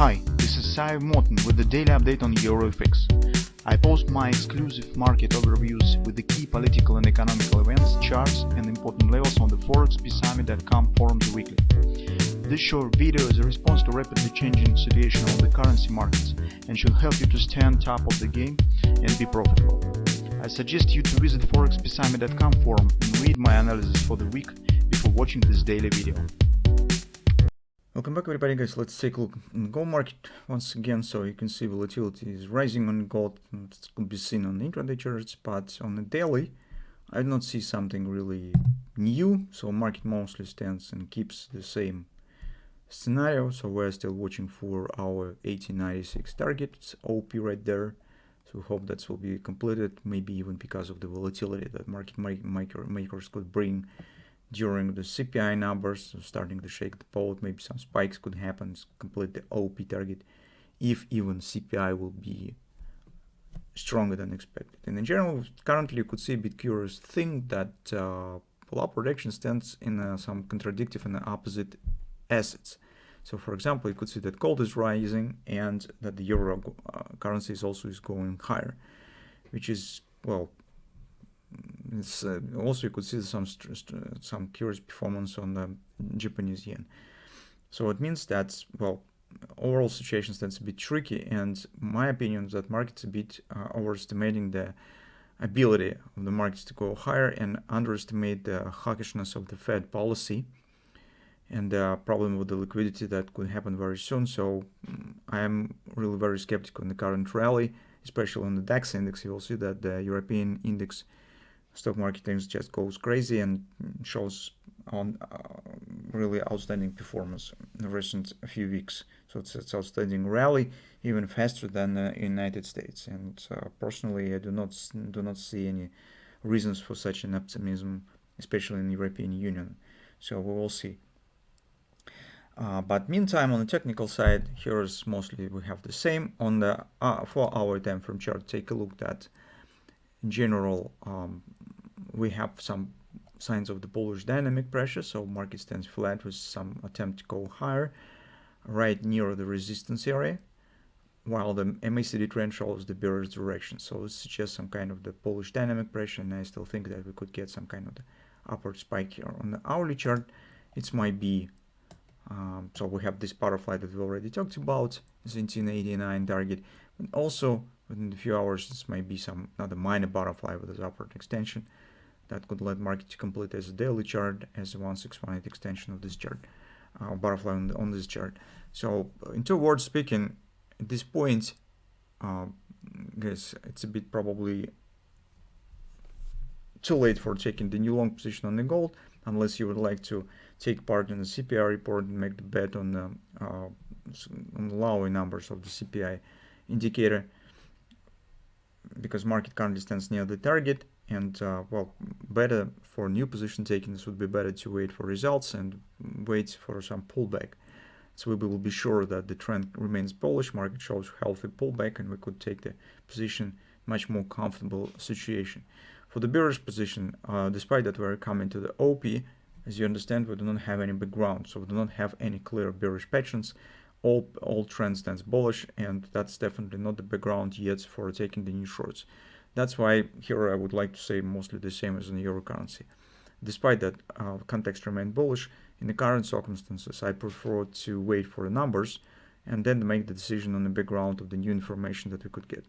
Hi, this is Sive Morten with the daily update on EuroFX. I post my exclusive market overviews with the key political and economical events, charts and important levels on the ForexPeaceArmy.com forums weekly. This short video is a response to rapidly changing situation on the currency markets and should help you to stay on top of the game and be profitable. I suggest you to visit ForexPeaceArmy.com forum and read my analysis for the week before watching this daily video. Welcome back everybody, guys. Let's take a look in the gold market once again. So you can see volatility is rising on gold, and it could be seen on intraday charts, but on the daily I do not see something really new. So market mostly stands and keeps the same scenario. So we're still watching for our 1896 target. It's OP right there. So we hope that will be completed, maybe even because of the volatility that market makers could bring during the CPI numbers, so starting to shake the boat. Maybe some spikes could happen, complete the OP target, if even CPI will be stronger than expected. And in general, currently you could see a bit curious thing that upward action stands in some contradictive and opposite assets. So for example, you could see that gold is rising and that the euro currency is also going higher, which is, well, it's also you could see some curious performance on the Japanese yen. So it means that, well, overall situation stands a bit tricky, and my opinion is that market's a bit overestimating the ability of the markets to go higher and underestimate the hawkishness of the Fed policy and the problem with the liquidity that could happen very soon. So I am really very skeptical in the current rally, especially on the DAX index. You will see that the European index stock market index just goes crazy and shows on really outstanding performance in the recent few weeks. So it's outstanding rally, even faster than the United States. And personally, I do not see any reasons for such an optimism, especially in the European Union. So we will see. But meantime, on the technical side, here's mostly we have the same. On the 4-hour time frame chart, take a look at in general, we have some signs of the bullish dynamic pressure. So market stands flat with some attempt to go higher right near the resistance area, while the MACD trend shows the bearish direction. So it suggests some kind of the bullish dynamic pressure, and I still think that we could get some kind of the upward spike here. On the hourly chart, it might be so we have this butterfly that we already talked about, 1789 target, and also within a few hours this might be some another minor butterfly with this upward extension that could let market to complete as a daily chart, as a 1618 extension of this chart, butterfly on this chart. So in two words speaking, at this point, guys, it's a bit probably too late for taking the new long position on the gold, unless you would like to take part in the CPI report and make the bet on the lower numbers of the CPI indicator, because market currently stands near the target. And well, better for new position taking, this would be better to wait for results and wait for some pullback. So we will be sure that the trend remains bullish, market shows healthy pullback, and we could take the position much more comfortable situation. For the bearish position, despite that we're coming to the OP, as you understand, we do not have any background, so we do not have any clear bearish patterns. All trend stands bullish, and that's definitely not the background yet for taking the new shorts. That's why here I would like to say mostly the same as in the euro currency. Despite that context remain bullish, in the current circumstances I prefer to wait for the numbers and then make the decision on the background of the new information that we could get.